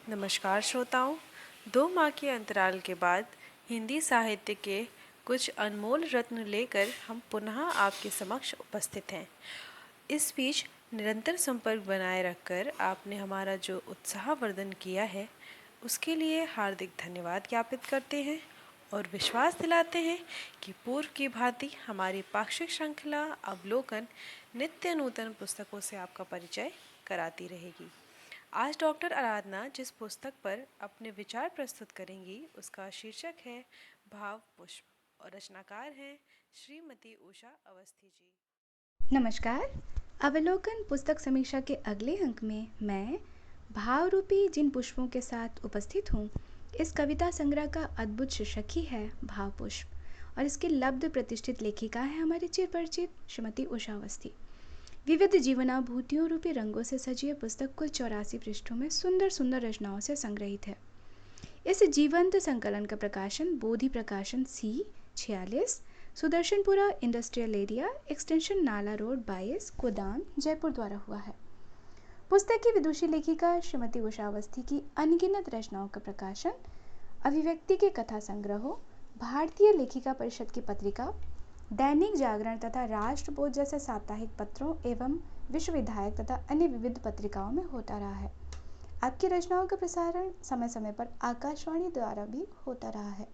नमस्कार श्रोताओं। 2 माह के अंतराल के बाद हिंदी साहित्य के कुछ अनमोल रत्न लेकर हम पुनः आपके समक्ष उपस्थित हैं। इस बीच निरंतर संपर्क बनाए रखकर आपने हमारा जो उत्साहवर्धन किया है उसके लिए हार्दिक धन्यवाद ज्ञापित करते हैं और विश्वास दिलाते हैं कि पूर्व की भांति हमारी पाक्षिक श्रृंखला अवलोकन नित्य नूतन पुस्तकों से आपका परिचय कराती रहेगी। आज डॉक्टर आराधना जिस पुस्तक पर अपने विचार प्रस्तुत करेंगी उसका शीर्षक है भाव पुष्प और रचनाकार हैं श्रीमती उषा अवस्थी जी। नमस्कार। अवलोकन पुस्तक समीक्षा के अगले अंक में मैं भाव रूपी जिन पुष्पों के साथ उपस्थित हूँ। इस कविता संग्रह का अद्भुत शीर्षक ही है भाव पुष्प और इसकी लब्ध प्रतिष्ठित लेखिका है हमारी चिरपरिचित श्रीमती उषा अवस्थी। विविध जीवनाभूतियों रूपी रंगों से सजी यह पुस्तक कुल 84 पृष्ठों में सुंदर सुंदर रचनाओं से संग्रहित है। इस जीवंत संकलन का प्रकाशन बोधि प्रकाशन C 46 Sudarshanpura industrial area extension नाला रोड 22 गोदाम जयपुर द्वारा हुआ है। पुस्तक की विदुषी लेखिका श्रीमती उषा अवस्थी की अनगिनत रचनाओं का प्रकाशन अभिव्यक्ति के कथा संग्रहों, भारतीय लेखिका परिषद की पत्रिका, दैनिक जागरण तथा राष्ट्रबोध जैसे साप्ताहिक पत्रों एवं विश्वविधायक तथा अन्य विविध पत्रिकाओं में होता रहा है। आपकी रचनाओं का प्रसारण समय समय पर आकाशवाणी द्वारा भी होता रहा है।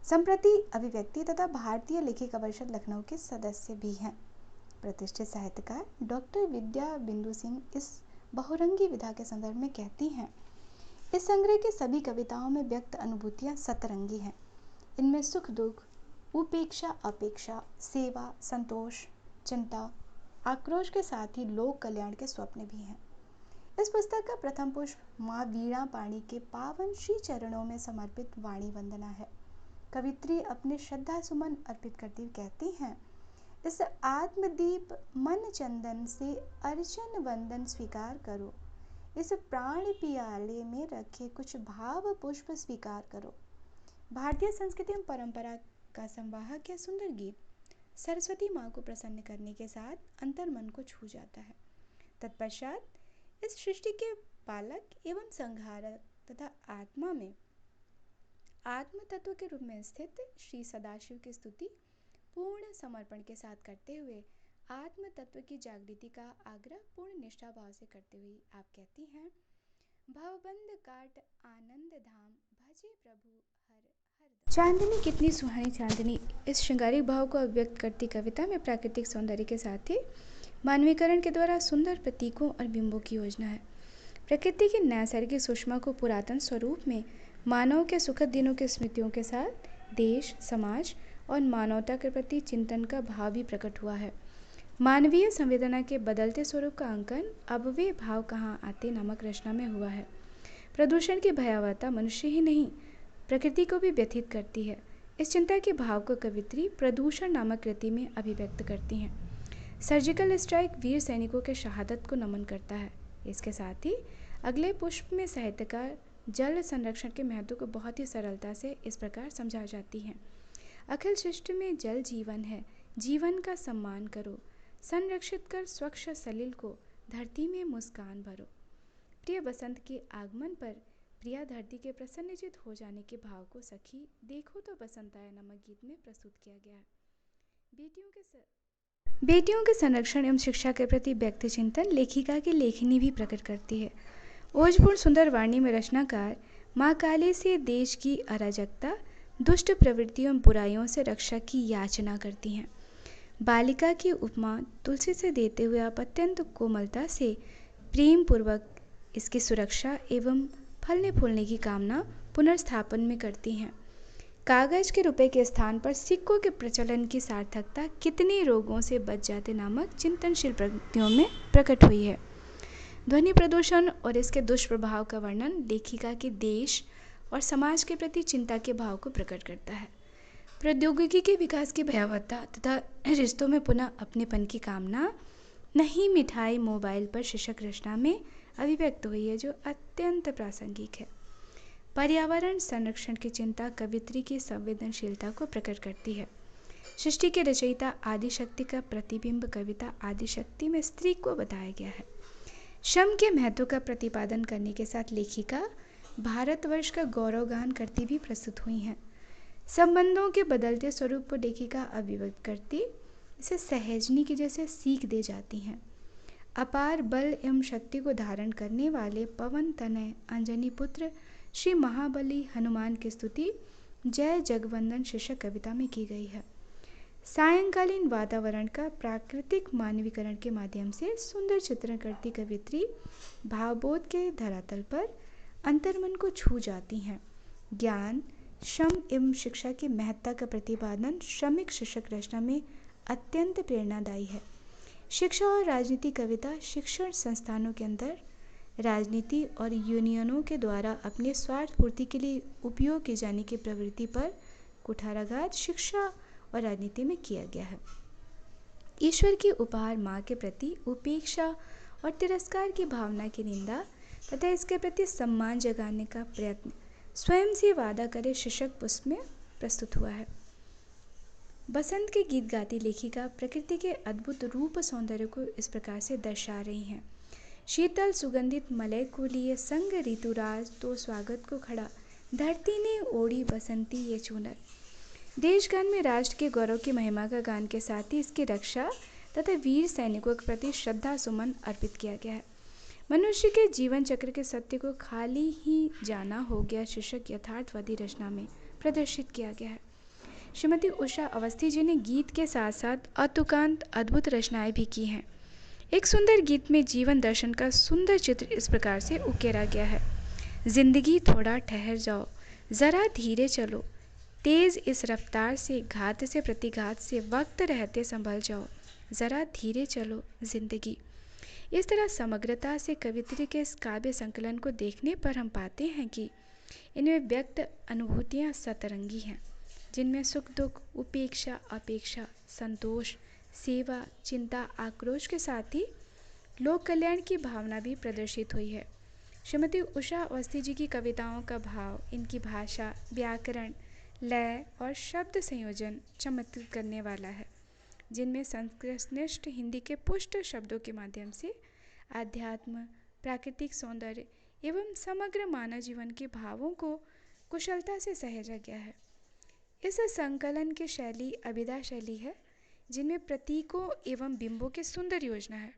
संप्रति अभिव्यक्ति तथा भारतीय लेखिका परिषद लखनऊ के सदस्य भी हैं। प्रतिष्ठित साहित्यकार डॉक्टर विद्या बिंदु सिंह इस बहुरंगी विधा के संदर्भ में कहती हैं, इस संग्रह की सभी कविताओं में व्यक्त अनुभूतियां सतरंगी हैं। इनमें सुख दुख, उपेक्षा अपेक्षा, सेवा संतोष, चिंता आक्रोश के साथ ही लोक कल्याण के स्वप्न भी हैं। इस पुस्तक का प्रथम पुष्प माँ वीणा पाणी के पावन श्री चरणों में समर्पित वाणी वंदना है। कवित्री अपने श्रद्धा सुमन अर्पित करती हुई कहती हैं, इस आत्मदीप मन चंदन से अर्चन वंदन स्वीकार करो, इस प्राण पियाले में रखे कुछ भाव पुष्प स्वीकार करो। भारतीय संस्कृति एवं परंपरा का संवाहक यह सुंदर गीत सरस्वती माँ को प्रसन्न करने के साथ अंतर मन को छू जाता है। तत्पश्चात इस सृष्टि के पालक एवं संहारक तथा आत्मा में आत्म तत्व के रूप में स्थित श्री सदाशिव की स्तुति पूर्ण समर्पण के साथ करते हुए आत्म तत्व की जागृति का आग्रह पूर्ण निष्ठा भाव से करते हुए आप कहती हैं, भवबंध काट आनंद धाम भजे प्रभु हर चांदनी कितनी सुहानी चांदनी इस श्रृंगारिक भाव को अभिव्यक्त करती कविता में प्राकृतिक सौंदर्य के साथ ही मानवीकरण के द्वारा सुंदर प्रतीकों और बिंबों की योजना है। प्रकृति की नैसर्गिक सुषमा को पुरातन स्वरूप में मानव के सुखद दिनों की स्मृतियों के साथ देश, समाज और मानवता के प्रति चिंतन का भाव भी प्रकट हुआ है। मानवीय संवेदना के बदलते स्वरूप का अंकन अब वे भाव कहाँ आते नामक रचना में हुआ है। प्रदूषण की भयावहता मनुष्य ही नहीं प्रकृति को भी व्यथित करती है। इस चिंता के भाव को कवित्री प्रदूषण नामक कृति में अभिव्यक्त करती हैं। सर्जिकल स्ट्राइक वीर सैनिकों के शहादत को नमन करता है। इसके साथ ही अगले पुष्प में साहित्यकार जल संरक्षण के महत्व को बहुत ही सरलता से इस प्रकार समझा जाती हैं, अखिल सृष्टि में जल जीवन है, जीवन का सम्मान करो, संरक्षित कर स्वच्छ सलिल को, धरती में मुस्कान भरो। प्रिय बसंत के आगमन पर प्रिया धरती के प्रसन्नचित हो जाने के भाव को सखी देखो तो बसंत आया नामक गीत में प्रस्तुत किया गया है। बेटियों के संरक्षण एवं शिक्षा के प्रति व्यक्ति चिंतन लेखिका की लेखनी भी प्रकट करती है। ओजपूर्ण सुंदर वाणी में रचनाकार माँ काली से देश की अराजकता, दुष्ट प्रवृत्तियों एवं बुराइयों से रक्षा की याचना करती हैं। बालिका की उपमा तुलसी से देते हुए आप अत्यंत कोमलता से प्रेम पूर्वक इसकी सुरक्षा एवं फलने फूलने की कामना पुनर्स्थापन में करती हैं। कागज के रुपए के स्थान पर सिक्कों के प्रचलन की सार्थकता कितने रोगों से बच जाते नामक चिंतनशील प्रवृत्तियों में प्रकट हुई है। ध्वनि प्रदूषण और इसके दुष्प्रभाव का वर्णन लेखिका के देश और समाज के प्रति चिंता के भाव को प्रकट करता है। प्रौद्योगिकी के विकास की भयावहता तथा रिश्तों में पुनः अपनेपन की कामना नहीं मिठाई मोबाइल पर शीर्षक रचना में अभिव्यक्त हुई है, जो अत्यंत प्रासंगिक है। पर्यावरण संरक्षण की चिंता कवित्री की संवेदनशीलता को प्रकट करती है। सृष्टि के रचयिता आदिशक्ति का प्रतिबिंब कविता आदिशक्ति में स्त्री को बताया गया है। श्रम के महत्व का प्रतिपादन करने के साथ लेखिका भारतवर्ष का गौरवगान करती भी प्रस्तुत हुई हैं। संबंधों के बदलते स्वरूप को लेखिका अभिव्यक्त करती इसे सहजनी की जैसे सीख दे जाती हैं। अपार बल एवं शक्ति को धारण करने वाले पवन तनय अंजनी पुत्र श्री महाबली हनुमान की स्तुति जय जगवंदन शीर्षक कविता में की गई है। सायंकालीन वातावरण का प्राकृतिक मानवीकरण के माध्यम से सुंदर चित्रण करती कवित्री भावबोध के धरातल पर अंतर्मन को छू जाती हैं। ज्ञान, श्रम एवं शिक्षा की महत्ता का प्रतिपादन श्रमिक शीर्षक रचना में अत्यंत प्रेरणादायी है। शिक्षा और राजनीति कविता शिक्षण संस्थानों के अंदर राजनीति और यूनियनों के द्वारा अपने स्वार्थ पूर्ति के लिए उपयोग की जाने की प्रवृत्ति पर कुठाराघात शिक्षा और राजनीति में किया गया है। ईश्वर की उपहार माँ के प्रति उपेक्षा और तिरस्कार की भावना की निंदा तथा इसके प्रति सम्मान जगाने का प्रयत्न स्वयं से वादा करे शीर्षक पुष्प में प्रस्तुत हुआ है। बसंत के गीत गाती लेखिका प्रकृति के अद्भुत रूप सौंदर्य को इस प्रकार से दर्शा रही हैं। शीतल सुगंधित मलय को लिए संग ऋतुराज तो स्वागत को खड़ा, धरती ने ओढ़ी बसंती ये चूनर। देशगान में राष्ट्र के गौरव की महिमा का गान के साथ ही इसकी रक्षा तथा वीर सैनिकों के प्रति श्रद्धा सुमन अर्पित किया गया है। मनुष्य के जीवन चक्र के सत्य को खाली ही जाना हो गया शीर्षक यथार्थवादी रचना में प्रदर्शित किया गया है। श्रीमती उषा अवस्थी जी ने गीत के साथ साथ अतुकांत अद्भुत रचनाएं भी की हैं। एक सुंदर गीत में जीवन दर्शन का सुंदर चित्र इस प्रकार से उकेरा गया है। जिंदगी थोड़ा ठहर जाओ, जरा धीरे चलो, तेज इस रफ्तार से घात से प्रतिघात से वक्त रहते संभल जाओ, जरा धीरे चलो जिंदगी। इस तरह समग्रता से कवित्री के इस काव्य संकलन को देखने पर हम पाते हैं कि इनमें व्यक्त अनुभूतियाँ सतरंगी हैं, जिनमें सुख दुख, उपेक्षा, अपेक्षा, संतोष, सेवा, चिंता, आक्रोश के साथ ही लोक कल्याण की भावना भी प्रदर्शित हुई है। श्रीमती उषा अवस्थी जी की कविताओं का भाव, इनकी भाषा, व्याकरण, लय और शब्द संयोजन चमत्कृत करने वाला है, जिनमें संस्कृतनिष्ठ हिंदी के पुष्ट शब्दों के माध्यम से आध्यात्म, प्राकृतिक सौंदर्य एवं समग्र मानव जीवन के भावों को कुशलता से सहेजा गया है। इस संकलन की शैली अभिधा शैली है, जिनमें प्रतीकों एवं बिंबों की सुंदर योजना है।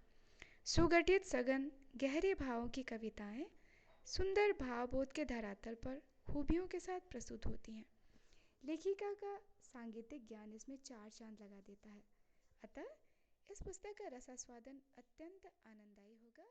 सुगठित सघन गहरे भावों की कविताएं सुंदर भावबोध के धरातल पर खूबियों के साथ प्रस्तुत होती हैं। लेखिका का सांगीतिक ज्ञान इसमें 4 चांद लगा देता है। अतः इस पुस्तक का रसास्वादन अत्यंत आनंददायी होगा।